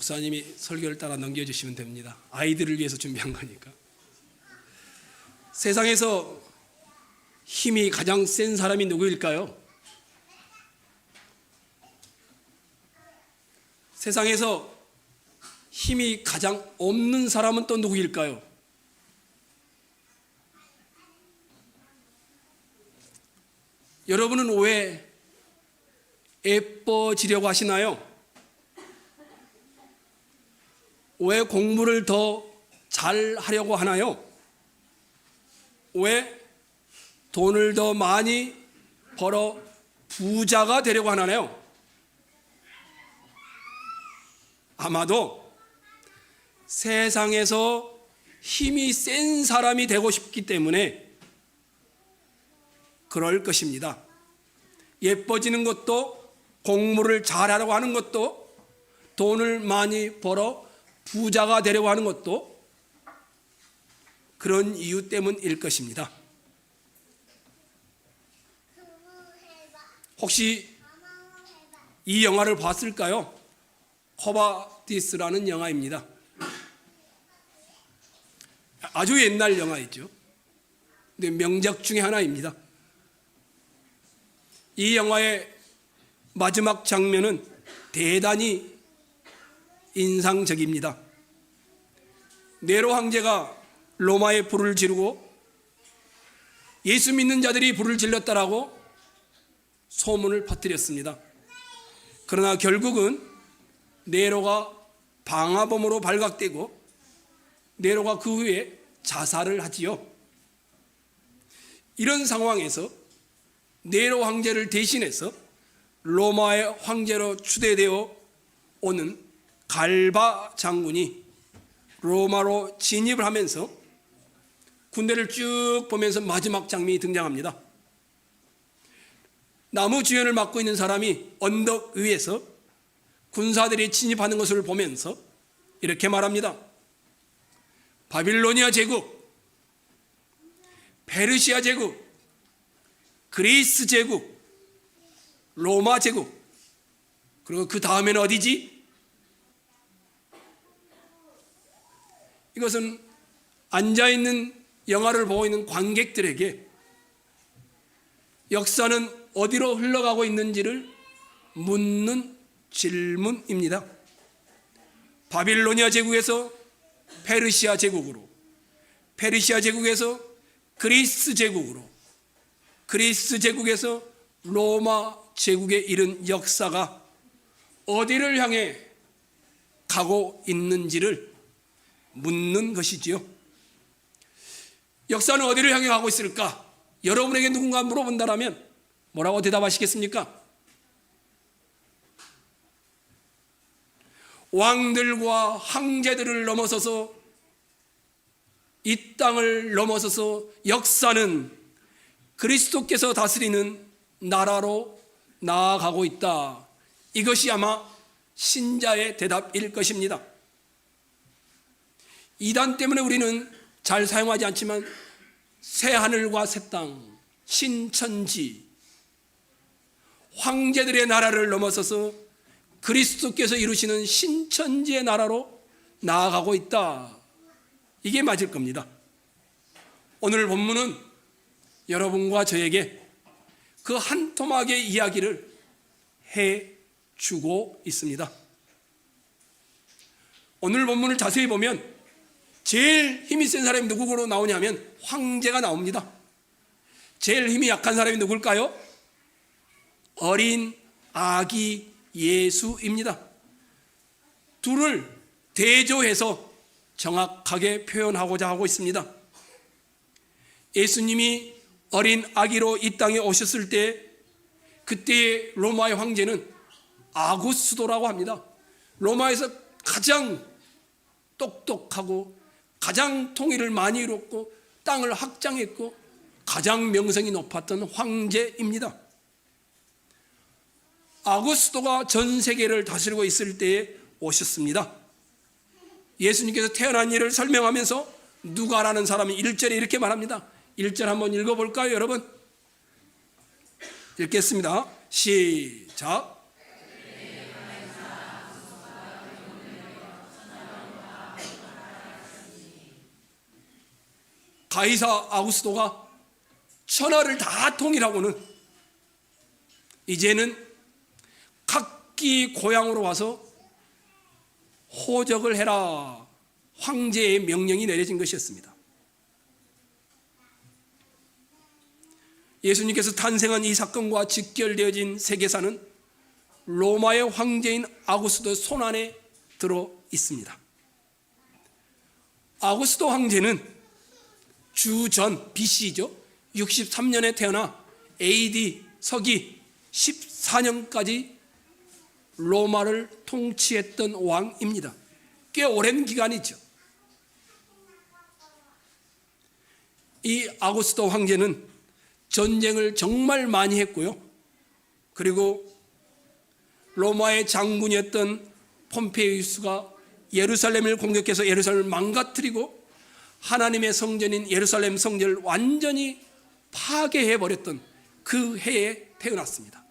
목사님이 설교를 따라 넘겨주시면 됩니다. 아이들을 위해서 준비한 거니까. 세상에서 힘이 가장 센 사람이 누구일까요? 세상에서 힘이 가장 없는 사람은 또 누구일까요? 여러분은 왜 예뻐지려고 하시나요? 왜 공부를 더 잘하려고 하나요? 왜 돈을 더 많이 벌어 부자가 되려고 하나요? 아마도 세상에서 힘이 센 사람이 되고 싶기 때문에 그럴 것입니다. 예뻐지는 것도, 공부를 잘하려고 하는 것도, 돈을 많이 벌어 부자가 되려고 하는 것도 그런 이유 때문일 것입니다. 혹시 이 영화를 봤을까요? 코바디스라는 영화입니다. 아주 옛날 영화이죠. 근데 명작 중에 하나입니다. 이 영화의 마지막 장면은 대단히 인상적입니다. 네로 황제가 로마에 불을 지르고 예수 믿는 자들이 불을 질렀다라고 소문을 퍼뜨렸습니다. 그러나 결국은 네로가 방화범으로 발각되고 네로가 그 후에 자살을 하지요. 이런 상황에서 네로 황제를 대신해서 로마의 황제로 추대되어 오는 갈바 장군이 로마로 진입을 하면서 군대를 쭉 보면서 마지막 장면이 등장합니다. 나무 주연을 맡고 있는 사람이 언덕 위에서 군사들이 진입하는 것을 보면서 이렇게 말합니다. 바빌로니아 제국, 페르시아 제국, 그리스 제국, 로마 제국, 그리고 그 다음에는 어디지? 이것은 앉아있는 영화를 보고 있는 관객들에게 역사는 어디로 흘러가고 있는지를 묻는 질문입니다. 바빌로니아 제국에서 페르시아 제국으로, 페르시아 제국에서 그리스 제국으로, 그리스 제국에서 로마 제국에 이른 역사가 어디를 향해 가고 있는지를 묻는 것이지요. 역사는 어디를 향해 가고 있을까? 여러분에게 누군가 물어본다면 뭐라고 대답하시겠습니까? 왕들과 황제들을 넘어서서 이 땅을 넘어서서 역사는 그리스도께서 다스리는 나라로 나아가고 있다. 이것이 아마 신자의 대답일 것입니다. 이단 때문에 우리는 잘 사용하지 않지만 새하늘과 새 땅, 신천지, 황제들의 나라를 넘어서서 그리스도께서 이루시는 신천지의 나라로 나아가고 있다. 이게 맞을 겁니다. 오늘 본문은 여러분과 저에게 그 한 토막의 이야기를 해주고 있습니다. 오늘 본문을 자세히 보면 제일 힘이 센 사람이 누구로 나오냐면 황제가 나옵니다. 제일 힘이 약한 사람이 누굴까요? 어린 아기 예수입니다. 둘을 대조해서 정확하게 표현하고자 하고 있습니다. 예수님이 어린 아기로 이 땅에 오셨을 때 그때의 로마의 황제는 아구스도라고 합니다. 로마에서 가장 똑똑하고 가장 통일을 많이 이뤘고 땅을 확장했고 가장 명성이 높았던 황제입니다. 아구스도가 전 세계를 다스리고 있을 때에 오셨습니다. 예수님께서 태어난 일을 설명하면서 누가라는 사람이 1절에 이렇게 말합니다. 1절 한번 읽어볼까요, 여러분? 읽겠습니다. 시작. 가이사 아구스도가 천하를 다 통일하고는 이제는 각기 고향으로 와서 호적을 해라, 황제의 명령이 내려진 것이었습니다. 예수님께서 탄생한 이 사건과 직결되어진 세계사는 로마의 황제인 아구스도 손안에 들어 있습니다. 아구스도 황제는 주전 BC죠. 63년에 태어나 AD 서기 14년까지 로마를 통치했던 왕입니다. 꽤 오랜 기간이죠. 이 아구스도 황제는 전쟁을 정말 많이 했고요. 그리고 로마의 장군이었던 폼페이우스가 예루살렘을 공격해서 예루살렘을 망가뜨리고 하나님의 성전인 예루살렘 성전을 완전히 파괴해버렸던 그 해에 태어났습니다.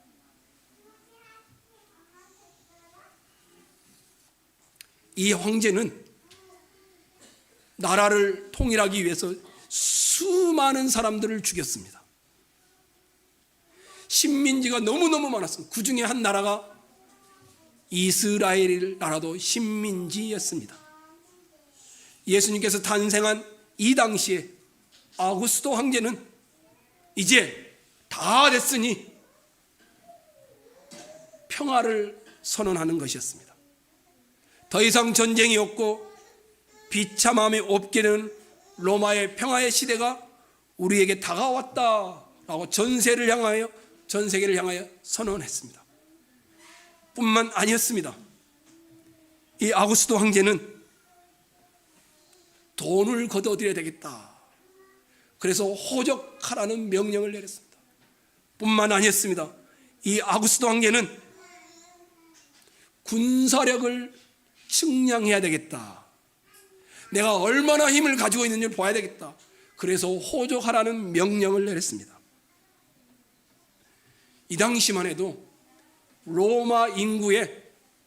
이 황제는 나라를 통일하기 위해서 수많은 사람들을 죽였습니다. 식민지가 너무너무 많았습니다. 그 중에 한 나라가 이스라엘 나라도 식민지였습니다. 예수님께서 탄생한 이 당시에 아구스도 황제는 이제 다 됐으니 평화를 선언하는 것이었습니다. 더 이상 전쟁이 없고 비참함이 없게 되는 로마의 평화의 시대가 우리에게 다가왔다라고 전 세계를 향하여 선언했습니다. 뿐만 아니었습니다. 이 아구스도 황제는 돈을 걷어들여야 되겠다. 그래서 호적하라는 명령을 내렸습니다. 뿐만 아니었습니다. 이 아구스도 황제는 군사력을 측량해야 되겠다. 내가 얼마나 힘을 가지고 있는지를 봐야 되겠다. 그래서 호적하라는 명령을 내렸습니다. 이 당시만 해도 로마 인구의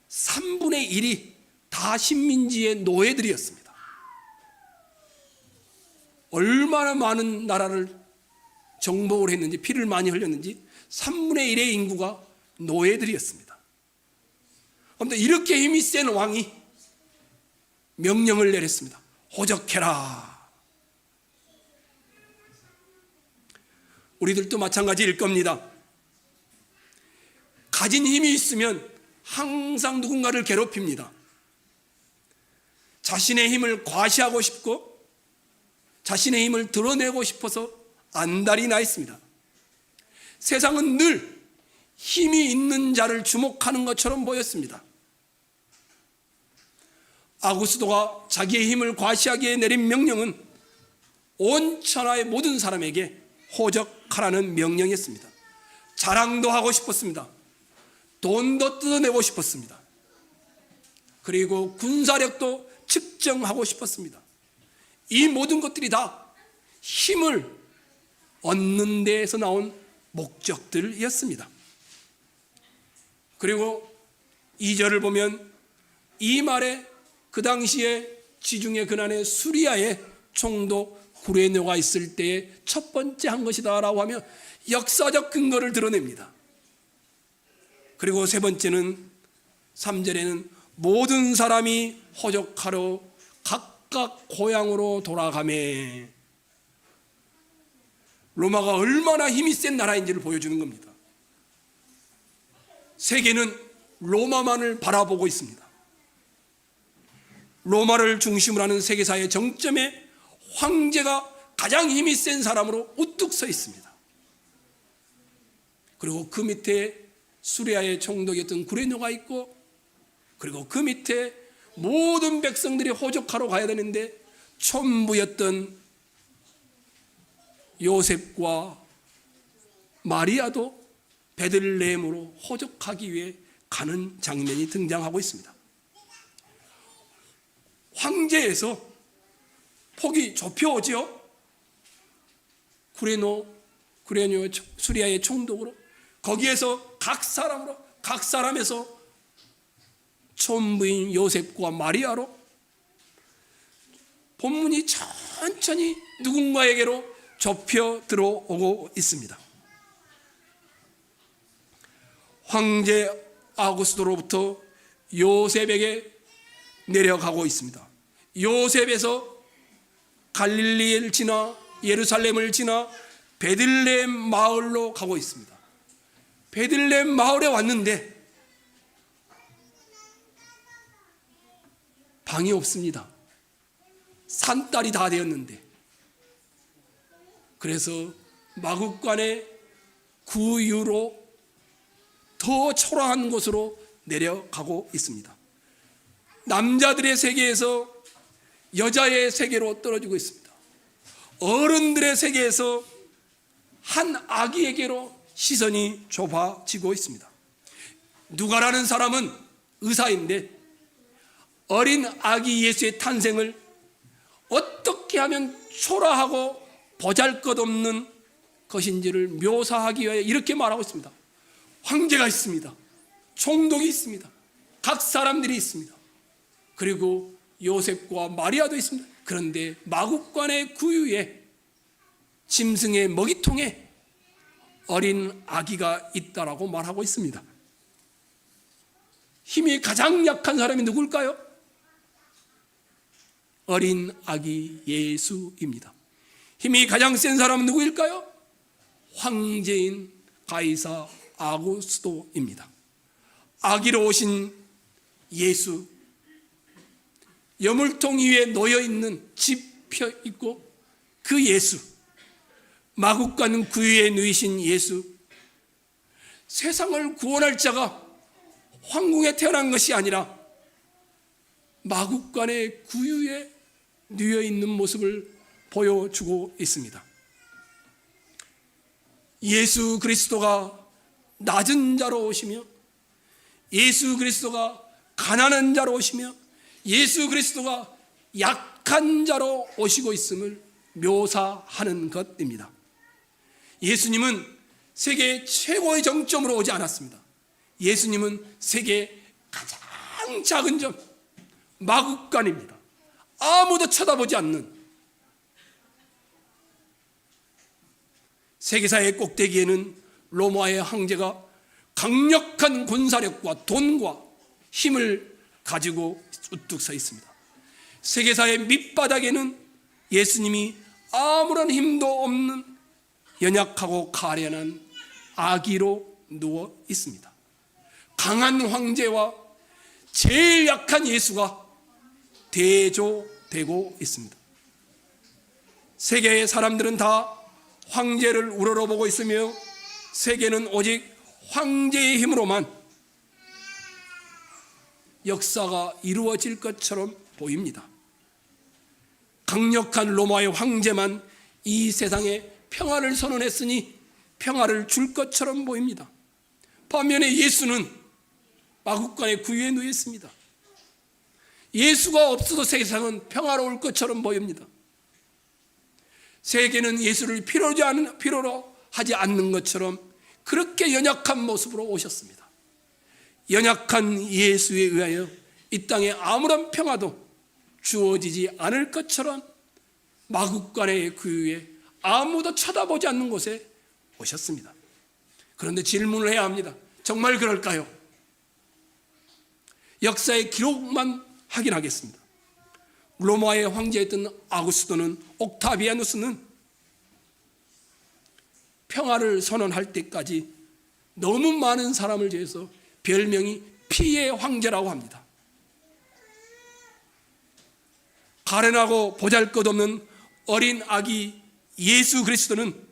3분의 1이 다 식민지의 노예들이었습니다. 얼마나 많은 나라를 정복을 했는지, 피를 많이 흘렸는지 3분의 1의 인구가 노예들이었습니다. 아무튼 이렇게 힘이 센 왕이 명령을 내렸습니다. 호적해라. 우리들도 마찬가지일 겁니다. 가진 힘이 있으면 항상 누군가를 괴롭힙니다. 자신의 힘을 과시하고 싶고 자신의 힘을 드러내고 싶어서 안달이 나 있습니다. 세상은 늘 힘이 있는 자를 주목하는 것처럼 보였습니다. 아구스도가 자기의 힘을 과시하기에 내린 명령은 온 천하의 모든 사람에게 호적하라는 명령이었습니다. 자랑도 하고 싶었습니다. 돈도 뜯어내고 싶었습니다. 그리고 군사력도 측정하고 싶었습니다. 이 모든 것들이 다 힘을 얻는 데에서 나온 목적들이었습니다. 그리고 2절을 보면 이 말에 그 당시에 지중해 근한의 수리아의 총독 구레뇨가 있을 때에 첫 번째 한 것이다 라고 하며 역사적 근거를 드러냅니다. 그리고 세 번째는 3절에는 모든 사람이 호적하러 각각 고향으로 돌아가매, 로마가 얼마나 힘이 센 나라인지를 보여주는 겁니다. 세계는 로마만을 바라보고 있습니다. 로마를 중심으로 하는 세계사의 정점에 황제가 가장 힘이 센 사람으로 우뚝 서 있습니다. 그리고 그 밑에 수리아의 총독이었던 구레뇨가 있고, 그리고 그 밑에 모든 백성들이 호적하러 가야 되는데 촌부였던 요셉과 마리아도 베들레헴으로 호적하기 위해 가는 장면이 등장하고 있습니다. 황제에서 폭이 좁혀오죠. 구레뇨 수리아의 총독으로, 거기에서 각 사람에서 촌부인 요셉과 마리아로 본문이 천천히 누군가에게로 좁혀 들어오고 있습니다. 황제 아구스도로부터 요셉에게 내려가고 있습니다. 요셉에서 갈릴리를 지나 예루살렘을 지나 베들레헴 마을로 가고 있습니다. 베들레헴 마을에 왔는데 방이 없습니다. 산딸이 다 되었는데, 그래서 마구간의 구유로 더 초라한 곳으로 내려가고 있습니다. 남자들의 세계에서 여자의 세계로 떨어지고 있습니다. 어른들의 세계에서 한 아기에게로 시선이 좁아지고 있습니다. 누가라는 사람은 의사인데 어린 아기 예수의 탄생을 어떻게 하면 초라하고 보잘것없는 것인지를 묘사하기 위해 이렇게 말하고 있습니다. 황제가 있습니다. 총독이 있습니다. 각 사람들이 있습니다. 그리고 요셉과 마리아도 있습니다. 그런데 마구간의 구유에 짐승의 먹이통에 어린 아기가 있다라고 말하고 있습니다. 힘이 가장 약한 사람이 누굴까요? 어린 아기 예수입니다. 힘이 가장 센 사람은 누구일까요? 황제인 가이사 아구스도입니다. 아기로 오신 예수, 여물통 위에 놓여있는 집혀 있고 그 예수, 마구간 구유에 누이신 예수, 세상을 구원할 자가 황궁에 태어난 것이 아니라 마구간의 구유에 누여있는 모습을 보여주고 있습니다. 예수 그리스도가 낮은 자로 오시며, 예수 그리스도가 가난한 자로 오시며, 예수 그리스도가 약한 자로 오시고 있음을 묘사하는 것입니다. 예수님은 세계 최고의 정점으로 오지 않았습니다. 예수님은 세계 가장 작은 점, 마구간입니다. 아무도 쳐다보지 않는 세계사의 꼭대기에는 로마의 황제가 강력한 군사력과 돈과 힘을 가지고 우뚝 서 있습니다. 세계사의 밑바닥에는 예수님이 아무런 힘도 없는 연약하고 가련한 아기로 누워 있습니다. 강한 황제와 제일 약한 예수가 대조되고 있습니다. 세계의 사람들은 다 황제를 우러러보고 있으며 세계는 오직 황제의 힘으로만 역사가 이루어질 것처럼 보입니다. 강력한 로마의 황제만 이 세상에 평화를 선언했으니 평화를 줄 것처럼 보입니다. 반면에 예수는 마구간의 구유에 누워 있습니다. 예수가 없어도 세상은 평화로울 것처럼 보입니다. 세계는 예수를 필요로 하지 않는 것처럼 그렇게 연약한 모습으로 오셨습니다. 연약한 예수에 의하여 이 땅에 아무런 평화도 주어지지 않을 것처럼 마구간의 구유에 아무도 쳐다보지 않는 곳에 오셨습니다. 그런데 질문을 해야 합니다. 정말 그럴까요? 역사의 기록만 확인하겠습니다. 로마의 황제였던 아구스도는, 옥타비아누스는 평화를 선언할 때까지 너무 많은 사람을 제해서 별명이 피의 황제라고 합니다. 가련하고 보잘것없는 어린 아기 예수 그리스도는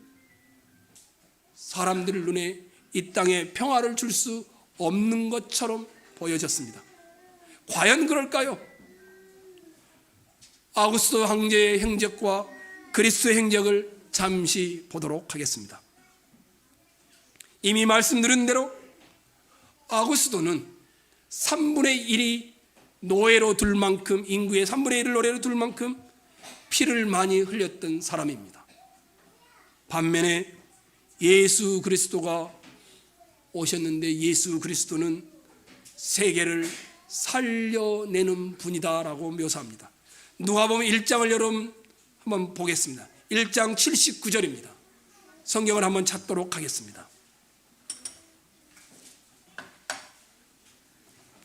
사람들 눈에 이 땅에 평화를 줄 수 없는 것처럼 보여졌습니다. 과연 그럴까요? 아구스도 황제의 행적과 그리스도의 행적을 잠시 보도록 하겠습니다. 이미 말씀드린 대로 아구스도는 3분의 1이 노예로 둘 만큼, 인구의 3분의 1을 노예로 둘 만큼 피를 많이 흘렸던 사람입니다. 반면에 예수 그리스도가 오셨는데 예수 그리스도는 세계를 살려내는 분이다라고 묘사합니다. 누가복음 1장을 여러분 한번 보겠습니다. 1장 79절입니다. 성경을 한번 찾도록 하겠습니다.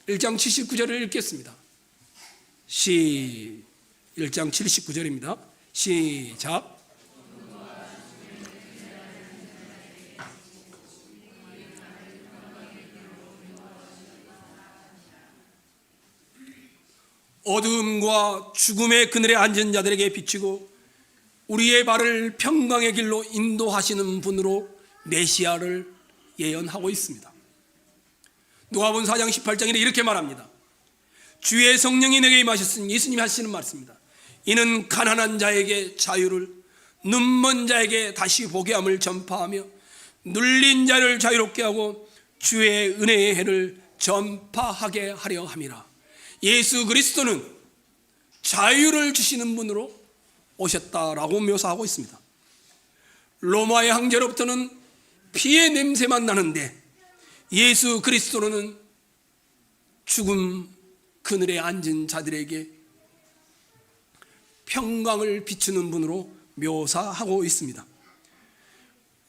1장 79절을 읽겠습니다. 1장 79절입니다. 시작. 어두움과 죽음의 그늘에 앉은 자들에게 비치고 우리의 발을 평강의 길로 인도하시는 분으로 메시아를 예언하고 있습니다. 누가복음 4장 18장에 이렇게 말합니다. 주의 성령이 내게 임하셨으니, 예수님이 하시는 말씀입니다. 이는 가난한 자에게 자유를, 눈먼 자에게 다시 보게 함을 전파하며 눌린 자를 자유롭게 하고 주의 은혜의 해를 전파하게 하려 함이라. 예수 그리스도는 자유를 주시는 분으로 오셨다라고 묘사하고 있습니다. 로마의 황제로부터는 피의 냄새만 나는데 예수 그리스도는 죽음 그늘에 앉은 자들에게 평강을 비추는 분으로 묘사하고 있습니다.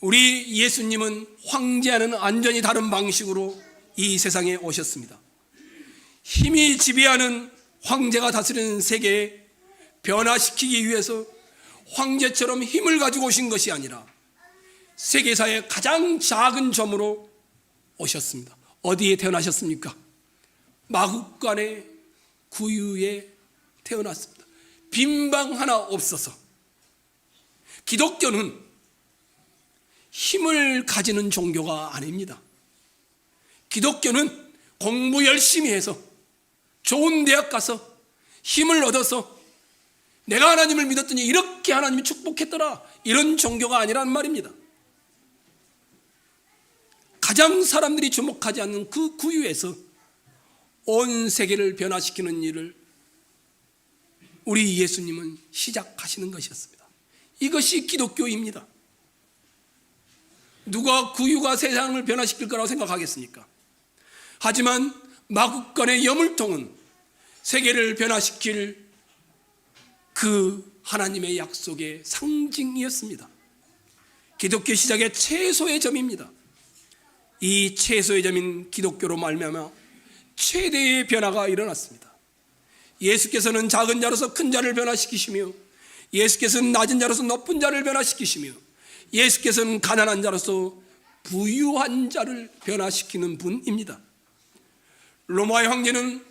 우리 예수님은 황제와는 완전히 다른 방식으로 이 세상에 오셨습니다. 힘이 지배하는 황제가 다스리는 세계에 변화시키기 위해서 황제처럼 힘을 가지고 오신 것이 아니라 세계사의 가장 작은 점으로 오셨습니다. 어디에 태어나셨습니까? 마국간의 구유에 태어났습니다. 빈방 하나 없어서. 기독교는 힘을 가지는 종교가 아닙니다. 기독교는 공부 열심히 해서 좋은 대학 가서 힘을 얻어서 내가 하나님을 믿었더니 이렇게 하나님이 축복했더라, 이런 종교가 아니란 말입니다. 가장 사람들이 주목하지 않는 그 구유에서 온 세계를 변화시키는 일을 우리 예수님은 시작하시는 것이었습니다. 이것이 기독교입니다. 누가 구유가 세상을 변화시킬 거라고 생각하겠습니까? 하지만 마국간의 여물통은 세계를 변화시킬 그 하나님의 약속의 상징이었습니다. 기독교 시작의 최소의 점입니다. 이 최소의 점인 기독교로 말미암아 최대의 변화가 일어났습니다. 예수께서는 작은 자로서 큰 자를 변화시키시며, 예수께서는 낮은 자로서 높은 자를 변화시키시며, 예수께서는 가난한 자로서 부유한 자를 변화시키는 분입니다. 로마의 황제는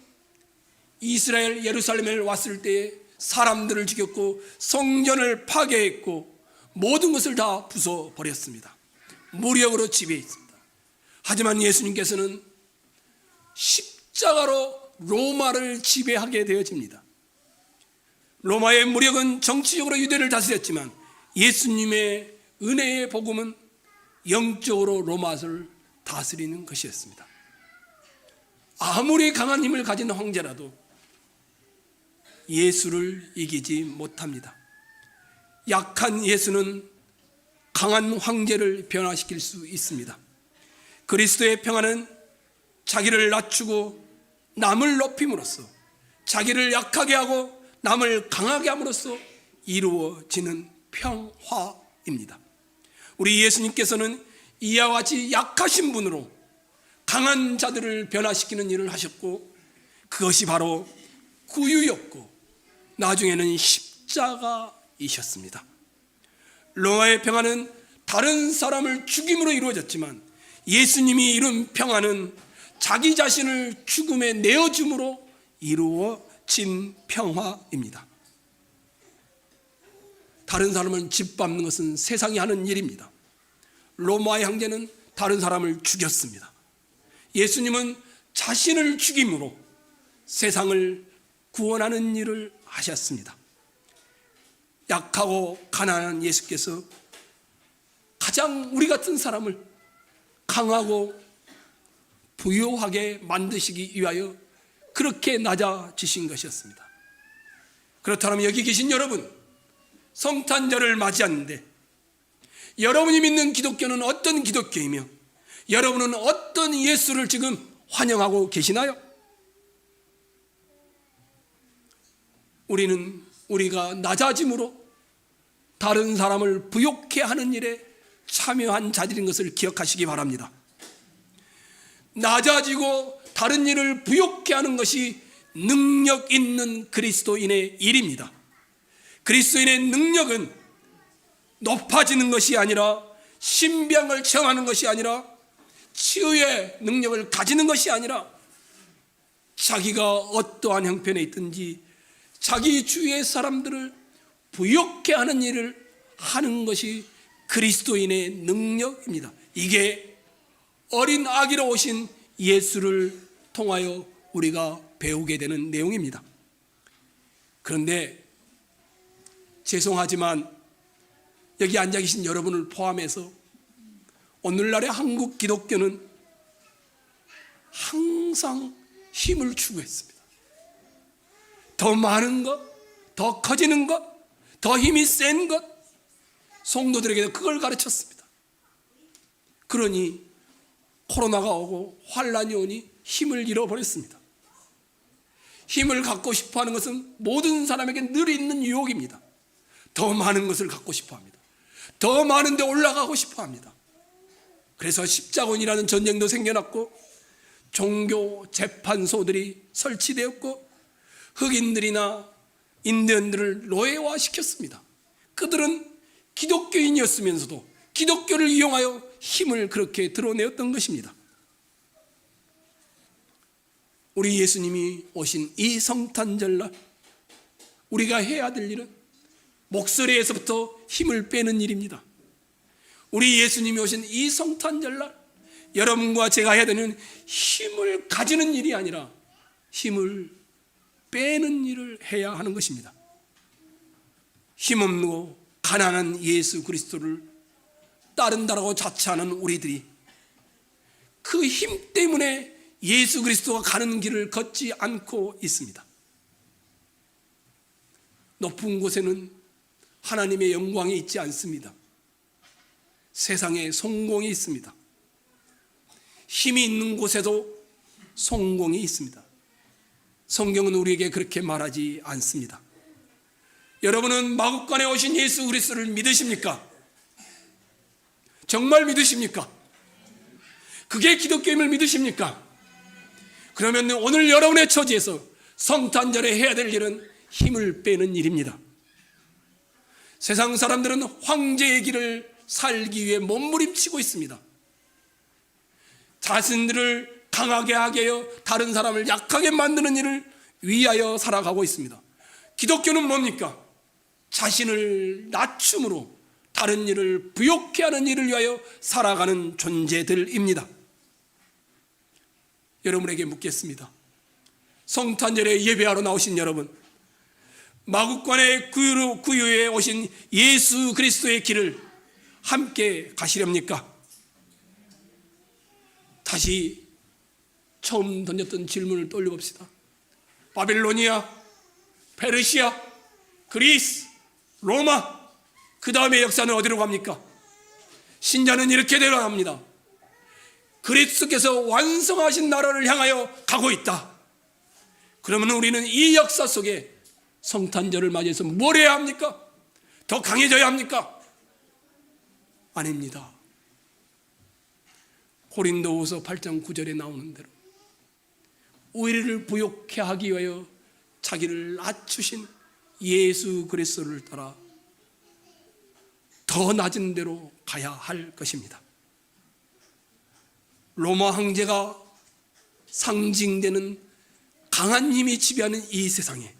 이스라엘 예루살렘에 왔을 때 사람들을 죽였고 성전을 파괴했고 모든 것을 다 부숴버렸습니다. 무력으로 지배했습니다. 하지만 예수님께서는 십자가로 로마를 지배하게 되어집니다. 로마의 무력은 정치적으로 유대를 다스렸지만 예수님의 은혜의 복음은 영적으로 로마를 다스리는 것이었습니다. 아무리 강한 힘을 가진 황제라도 예수를 이기지 못합니다. 약한 예수는 강한 황제를 변화시킬 수 있습니다. 그리스도의 평화는 자기를 낮추고 남을 높임으로써, 자기를 약하게 하고 남을 강하게 함으로써 이루어지는 평화입니다. 우리 예수님께서는 이와 같이 약하신 분으로 강한 자들을 변화시키는 일을 하셨고, 그것이 바로 구유였고 나중에는 십자가이셨습니다. 로마의 평화는 다른 사람을 죽임으로 이루어졌지만 예수님이 이룬 평화는 자기 자신을 죽음에 내어줌으로 이루어진 평화입니다. 다른 사람을 짓밟는 것은 세상이 하는 일입니다. 로마의 황제는 다른 사람을 죽였습니다. 예수님은 자신을 죽임으로 세상을 구원하는 일을 하셨습니다. 약하고 가난한 예수께서 가장 우리 같은 사람을 강하고 부유하게 만드시기 위하여 그렇게 낮아지신 것이었습니다. 그렇다면 여기 계신 여러분, 성탄절을 맞이하는데 여러분이 믿는 기독교는 어떤 기독교이며 여러분은 어떤 예수를 지금 환영하고 계시나요? 우리는 우리가 낮아짐으로 다른 사람을 부욕해 하는 일에 참여한 자들인 것을 기억하시기 바랍니다. 낮아지고 다른 일을 부욕해 하는 것이 능력 있는 그리스도인의 일입니다. 그리스도인의 능력은 높아지는 것이 아니라 신병을 체험하는 것이 아니라 치유의 능력을 가지는 것이 아니라 자기가 어떠한 형편에 있든지 자기 주위의 사람들을 부욕해 하는 일을 하는 것이 그리스도인의 능력입니다. 이게 어린 아기로 오신 예수를 통하여 우리가 배우게 되는 내용입니다. 그런데 죄송하지만 여기 앉아 계신 여러분을 포함해서 오늘날의 한국 기독교는 항상 힘을 추구했습니다. 더 많은 것, 더 커지는 것, 더 힘이 센 것, 성도들에게도 그걸 가르쳤습니다. 그러니 코로나가 오고 환란이 오니 힘을 잃어버렸습니다. 힘을 갖고 싶어하는 것은 모든 사람에게 늘 있는 유혹입니다. 더 많은 것을 갖고 싶어합니다. 더 많은 데 올라가고 싶어합니다. 그래서 십자군이라는 전쟁도 생겨났고 종교 재판소들이 설치되었고 흑인들이나 인디언들을 노예화시켰습니다. 그들은 기독교인이었으면서도 기독교를 이용하여 힘을 그렇게 드러내었던 것입니다. 우리 예수님이 오신 이 성탄절날 우리가 해야 될 일은 목소리에서부터 힘을 빼는 일입니다. 우리 예수님이 오신 이 성탄절날 여러분과 제가 해야 되는 힘을 가지는 일이 아니라 힘을 빼는 일을 해야 하는 것입니다. 힘없고 가난한 예수 그리스도를 따른다라고 자처하는 우리들이 그 힘 때문에 예수 그리스도가 가는 길을 걷지 않고 있습니다. 높은 곳에는 하나님의 영광이 있지 않습니다. 세상에 성공이 있습니다. 힘이 있는 곳에도 성공이 있습니다. 성경은 우리에게 그렇게 말하지 않습니다. 여러분은 마국간에 오신 예수 그리스도를 믿으십니까? 정말 믿으십니까? 그게 기독교임을 믿으십니까? 그러면 오늘 여러분의 처지에서 성탄절에 해야 될 일은 힘을 빼는 일입니다. 세상 사람들은 황제의 길을 살기 위해 몸부림치고 있습니다. 자신들을 강하게 하게 하여 다른 사람을 약하게 만드는 일을 위하여 살아가고 있습니다. 기독교는 뭡니까? 자신을 낮춤으로 다른 일을 부욕해 하는 일을 위하여 살아가는 존재들입니다. 여러분에게 묻겠습니다. 성탄절에 예배하러 나오신 여러분, 마국간의 구유에 오신 예수 그리스도의 길을 함께 가시렵니까? 다시 처음 던졌던 질문을 떠올려봅시다. 바빌로니아, 페르시아, 그리스, 로마, 그 다음에 역사는 어디로 갑니까? 신자는 이렇게 되어갑니다. 그리스도께서 완성하신 나라를 향하여 가고 있다. 그러면 우리는 이 역사 속에 성탄절을 맞이해서 뭘 해야 합니까? 더 강해져야 합니까? 아닙니다. 고린도후서 8장 9절에 나오는 대로 우리를 부욕해 하기 위하여 자기를 낮추신 예수 그리스도를 따라 더 낮은 데로 가야 할 것입니다. 로마 황제가 상징되는 강한 힘이 지배하는 이 세상에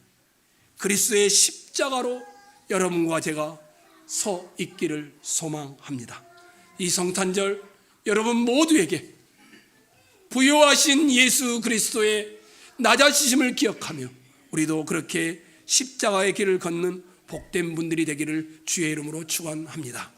그리스도의 십자가로 여러분과 제가 서 있기를 소망합니다. 이 성탄절 여러분 모두에게 부요하신 예수 그리스도의 낮아지심을 기억하며 우리도 그렇게 십자가의 길을 걷는 복된 분들이 되기를 주의 이름으로 축원합니다.